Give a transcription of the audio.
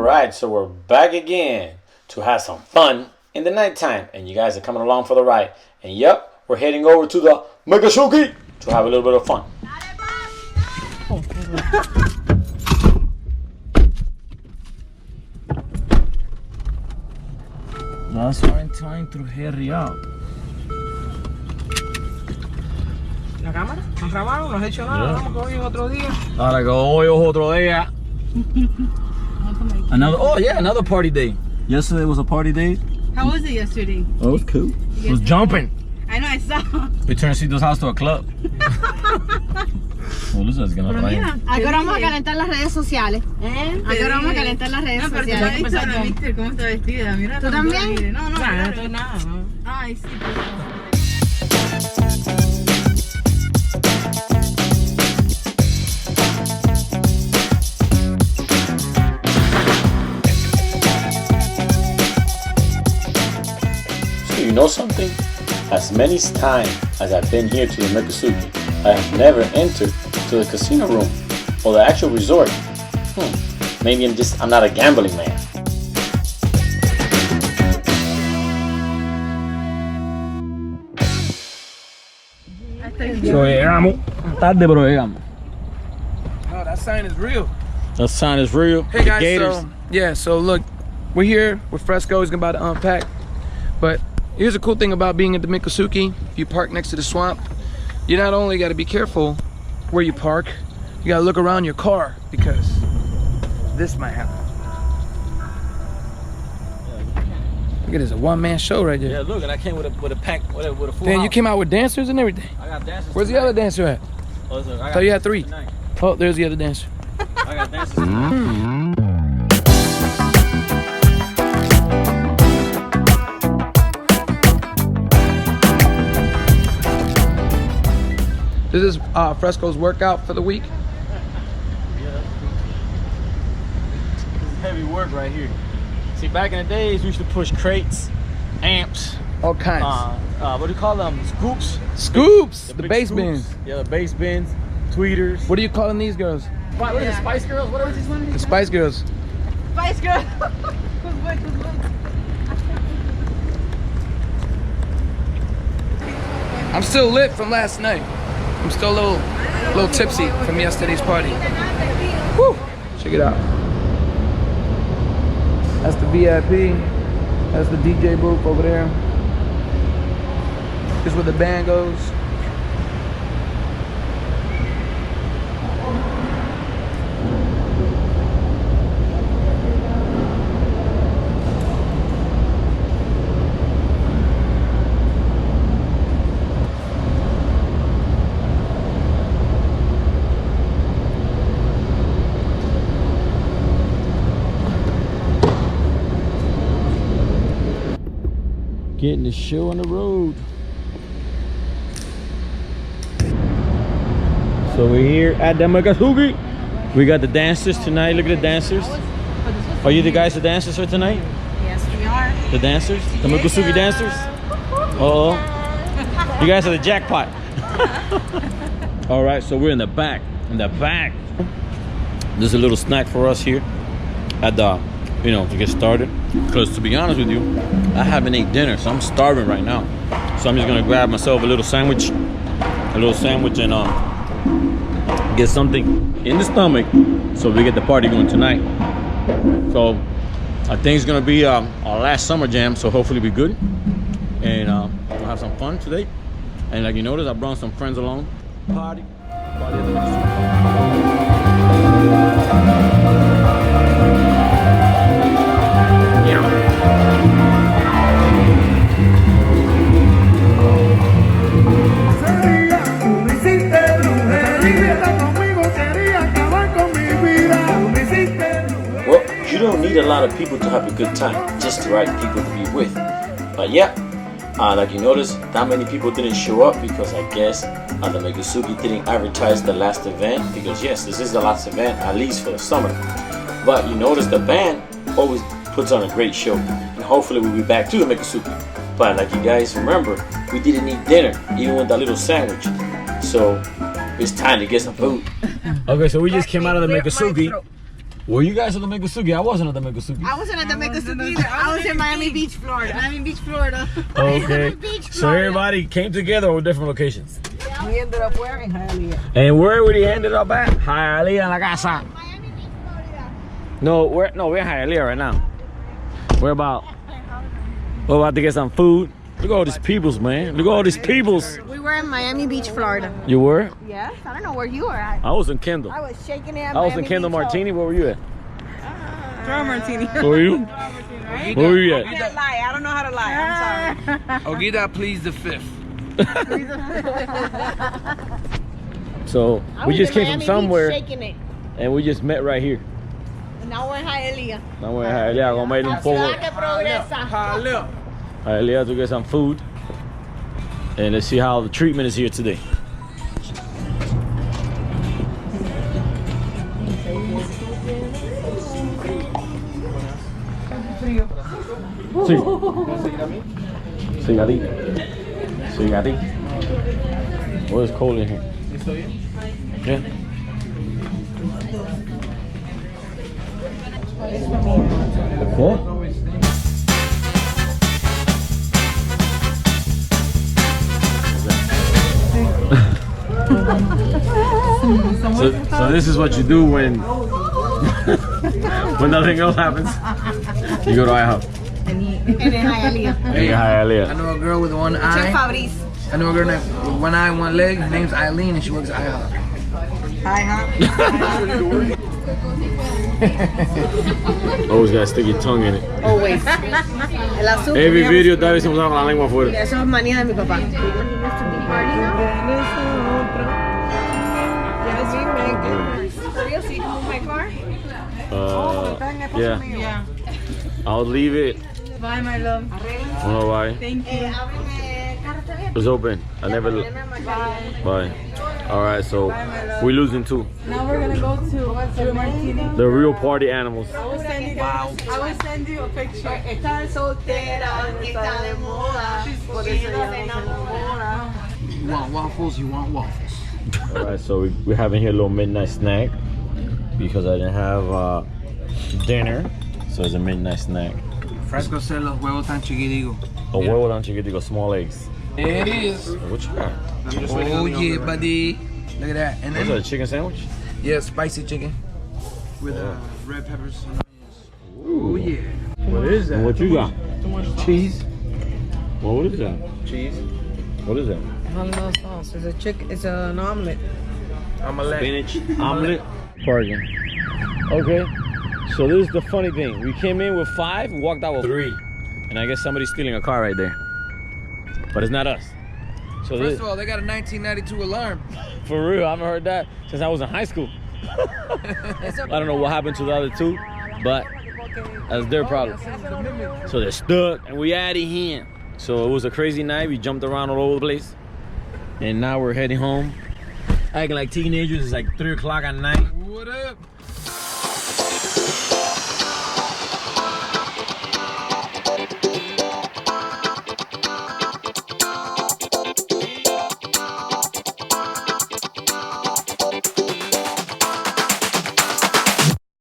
Alright, so we're back again to have some fun in the nighttime. And you guys are coming along for the ride. And yep, we're heading over to the Megasuki to have a little bit of fun. That's why I'm trying to hurry up. ¿La cámara? ¿Nos grabaron? ¿No has hecho nada? Vamos que hoy es otro día. Ahora que hoy es otro día. Another party day. Yesterday was a party day. How was it yesterday? Oh, it was cool. It was jumping. I know, I saw. We turned Cito's house to a club. Well, this is gonna rain. Ahora vamos a calentar las redes sociales. Ahora vamos a calentar las redes sociales. ¿Cómo está vestida? Mira, ¿tú también? No, no estoy nada. Ay, sí, por favor. You know something? As many times as I've been here to the Megasuki, I have never entered to the casino room or the actual resort. Maybe I'm not a gambling man. So llegamos. Tarde pero llegamos. No, that sign is real. That sign is real. Hey guys, so look, we're here with Fresco. He's about to unpack. But here's a cool thing about being at the Megasuki. If you park next to the swamp, you not only got to be careful where you park, you got to look around your car because this might happen. Look at this, a one-man show right there. Yeah, look, and I came with a pack, with a full Damn, you house. came out with dancers and everything. I got dancers. Where's the other dancer at? Oh, so I thought you had three. Tonight. Oh, there's the other dancer. I got dancers tonight. This is Fresco's workout for the week. Yeah, this is heavy work right here. See, back in the days, we used to push crates, amps, All kinds. what do you call them? Scoops? Scoops! The big bass scoops. bins. Yeah, the bass bins, tweeters. What are you calling these girls? What is it, Spice Girls? What are these ones? The Spice Girls. Spice Girl. I'm still lit from last night. I'm still a little tipsy from yesterday's party. Woo! Check it out. That's the VIP. That's the DJ booth over there. This is where the band goes. Getting the show on the road. So we're here at the Megasuki. We got the dancers tonight. Look at the dancers. Are you the guys the dancers for tonight? Yes, we are. The dancers? The Megasuki dancers? Uh-oh. You guys are the jackpot. All right, so we're in the back. In the back. There's a little snack for us here at the, to get started. Because to be honest with you, I haven't ate dinner, so I'm starving right now. So I'm just gonna grab myself a little sandwich and get something in the stomach so we get the party going tonight. So I think it's gonna be our last summer jam, so hopefully be good. And we'll have some fun today. And like you notice, I brought some friends along. Party. Well, you don't need a lot of people to have a good time, just the right people to be with. But yeah, like you notice, that many people didn't show up because I guess the Megasuki didn't advertise the last event, because yes, this is the last event, at least for the summer. But you notice the band always puts on a great show, and hopefully we'll be back to the Megasuki. But like you guys remember, we didn't eat dinner, even with that little sandwich. So it's time to get some food. Okay, so we just came out of the Megasuki. Were you guys at the Miccosukee? I wasn't at the Miccosukee. I wasn't at the Miccosukee either. I was in Miami Beach, Florida. Miami Beach, Florida. Okay. Beach, So Florida. everybody came together or different locations? We ended up wearing hialeah. And where would he ended up at? Hialeah en la casa. Miami Beach, Florida. We're in Hialeah right now. We're about to get some food. Look at all these peoples, man. Look at all these peoples. We were in Miami Beach, Florida. You were? Yes, I don't know where you were at. I was in Kendall. I was shaking it at I was in Miami Kendall Beach. Martini. Where were you at? Draw martini. Where were you? Where were you I at? can't lie. I don't know how to lie. I'm sorry. Ogida, please the fifth. So I we was just in came from Miami Beach somewhere shaking it. and we just met right here. And now we're in Hialeah. Now we're in Hialeah. Gonna make them La forward. ciudad que progresa. Hialeah to get some food. And let's see how the treatment is here today. Sí. Cigarrito. Cigarrito. What is cold in here? Yeah. What? So this is what you do when when nothing else happens. You go to IHOP. And in Hialeah. Hey, Hialeah. I know a girl with one Chef eye. Fabrice. I know a girl with one eye and one leg. Her name's Eileen and she works at IHOP. Always gotta stick your tongue in it. Always. El azúcar. Every video tal vez siempre con la lengua afuera. Eso es manía de mi papá. Yeah. Yeah. I'll leave it. Bye, my love. Wanna buy? Thank you. It's open. I never. Bye. All right, so we're losing two. Now we're gonna go to what's martini. The real party animals. I will send you a picture. Estar soltera, está de moda. Por eso ya no se enamora. You want waffles? You want waffles. All right, so we're having here a little midnight snack because I didn't have dinner, so it's a midnight snack. Fresco said los huevos tan chiquiticos. A huevo tan chiquitico, small eggs. It is. What you got? Oh yeah, buddy. Look at that. And What's that, then a chicken sandwich? yeah, spicy chicken with red peppers. Oh yeah. What is And what you got? Cheese. Well, what is that? Cheese. What is that? Hello sauce. It's a chicken. It's an omelet. Omelette. Spinach omelet. Bargain. Okay. So this is the funny thing. We came in with 5, we walked out with 3. And I guess somebody's stealing a car right there. But it's not us. So First this, of all, they got a 1992 alarm. for real, I haven't heard that since I was in high school. I don't know what happened to the other 2, but that's their problem. So they're stuck and we out of here. So it was a crazy night. We jumped around all over the place. And now we're heading home. Acting like teenagers. It's like 3 o'clock at night. What up?